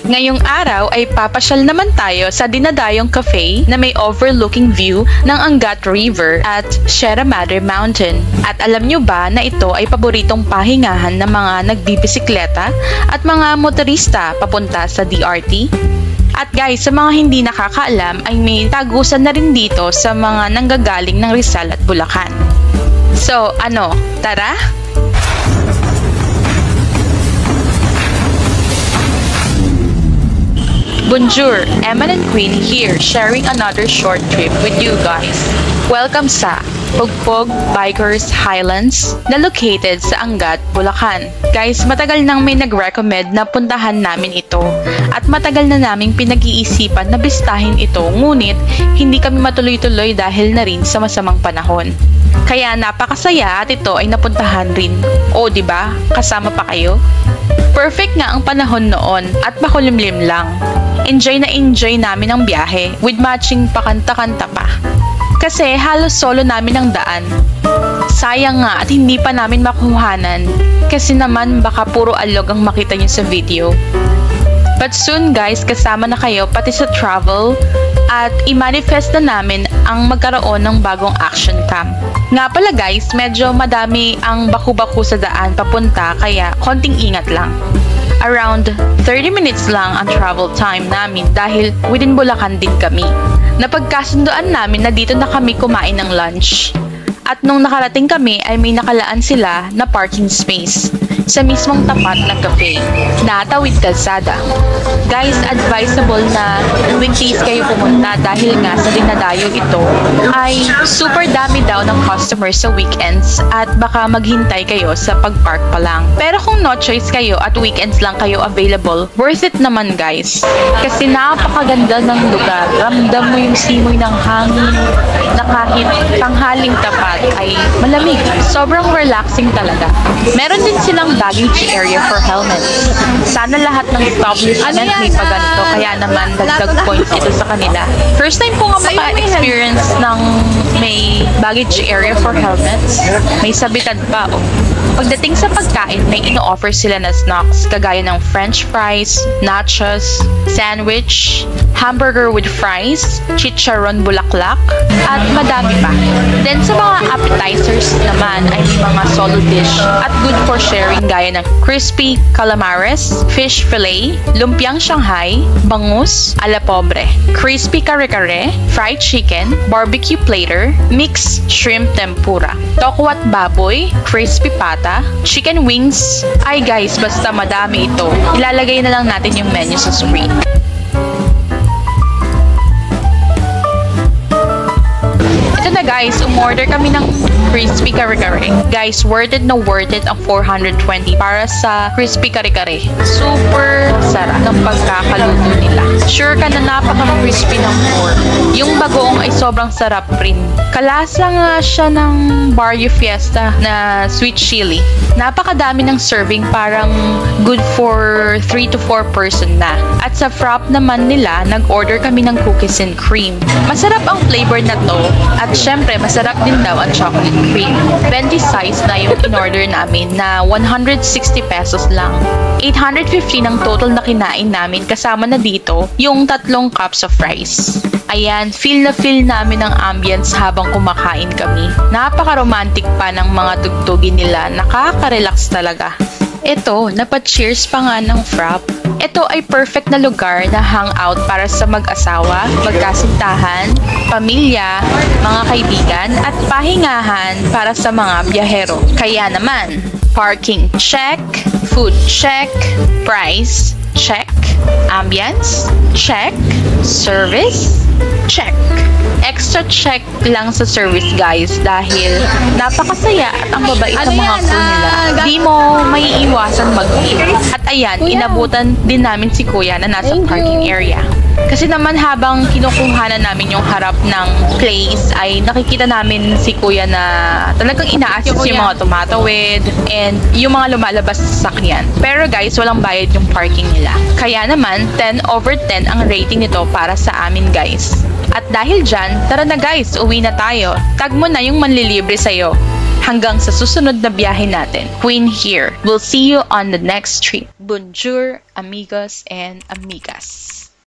Ngayong araw ay papasyal naman tayo sa Dinadayong Cafe na may overlooking view ng Angat River at Sierra Madre Mountain. At alam nyo ba na ito ay paboritong pahingahan ng mga nagbibisikleta at mga motorista papunta sa DRT? At guys, sa mga hindi nakakaalam ay may tagusan na rin dito sa mga nanggagaling ng Rizal at Bulacan. So, tara? Bonjour, Eman and Queen here sharing another short trip with you guys. Welcome sa Pugpog Bikers Highlands na located sa Angat, Bulacan. Guys, matagal nang may nag-recommend na puntahan namin ito at matagal na naming pinag-iisipan na bistahin ito, ngunit hindi kami matuloy-tuloy dahil na rin sa masamang panahon. Kaya napakasaya at ito ay napuntahan rin. O, diba? Kasama pa kayo? Perfect nga ang panahon noon at makulimlim lang. Enjoy na enjoy namin ang biyahe with matching pakanta-kanta pa. Kasi halos solo namin ang daan. Sayang nga at hindi pa namin makuhanan kasi naman baka puro alog ang makita nyo sa video. But soon guys, kasama na kayo pati sa travel at i-manifest na namin ang magkaroon ng bagong action cam. Nga pala guys, medyo madami ang baku-baku sa daan papunta kaya konting ingat lang. Around 30 minutes lang ang travel time namin dahil within Bulacan din kami. Napagkasunduan namin na dito na kami kumain ng lunch. At nung nakarating kami ay may nakalaan sila na parking space sa mismong tapat ng cafe na tawid kalsada. Guys, advisable na weekdays kayo pumunta dahil nga sa Dinadayo ito ay super dami daw ng customers sa weekends at baka maghintay kayo sa pagpark pa lang. Pero kung no choice kayo at weekends lang kayo available, worth it naman guys. Kasi napakaganda ng lugar. Ramdam mo yung simoy ng hangin na kahit tanghaling tapat ay malamig. Sobrang relaxing talaga. Meron din silang baggage area for helmets. Sana lahat ng establishment may paganito, kaya naman dagdag points ito sa kanila. First time ko nga maka-experience ng may baggage area for helmets. May sabitan pa. Pagdating sa pagkain, may ino-offer sila na snacks kagaya ng french fries, nachos, sandwich, hamburger with fries, chicharon bulaklak, at madami pa. Then sa mga appetizers naman ay may mga solo dish at good for sharing gaya ng crispy calamares, fish fillet, lumpiang Shanghai, bangus, ala pobre, crispy kare-kare, fried chicken, barbecue platter, mixed shrimp tempura, tokwat baboy, crispy pata, chicken wings. Ay guys, basta madami ito. Ilalagay na lang natin yung menu sa screen. Ito na guys, umorder kami ng crispy kare-kare. Guys, worth it ang 420 para sa crispy kare-kare. Super sarap ng pagkakaluto nila. Sure ka na napaka-crispy ng pork. Yung bagoong ay sobrang sarap rin. Kalasa nga siya ng Barrio Fiesta na sweet chili. Napakadami ng serving, parang good for 3 to 4 person na. At sa frap naman nila, nag-order kami ng cookies and cream. Masarap ang flavor na to at syempre masarap din daw ang chocolate cream. 20 size na yung in-order namin na 160 pesos lang. 850 ng total na kinain namin kasama na dito yung 3 cups of rice. Ayan, feel na feel namin ang ambience habang kumakain kami. Napaka-romantic pa ng mga tugtugin nila. Nakaka-relax talaga. Ito, napa-cheers pa nga ng frap. Ito ay perfect na lugar na hangout para sa mag-asawa, magkasintahan, pamilya, mga kaibigan, at pahingahan para sa mga biyahero. Kaya naman, parking check, food check, price check, ambience check, service check. Extra check lang sa service guys dahil napakasaya at ang babait ng mga crew nila. Di mo maiiwasan mag-tip. At ayan, inabutan din namin si Kuya na nasa parking area. Kasi naman habang kinukuhanan namin yung harap ng place ay nakikita namin si Kuya na talagang ina-assist yung mga tumatawid and yung mga lumalabas sa sakyan. Pero guys, walang bayad yung parking nila. Kaya naman, 10/10 ang rating nito para sa amin guys. At dahil dyan, tara na guys, uwi na tayo. Tag mo na yung manlilibre sa'yo. Hanggang sa susunod na biyahe natin, Queen here. We'll see you on the next trip. Bonjour, amigos and amigas.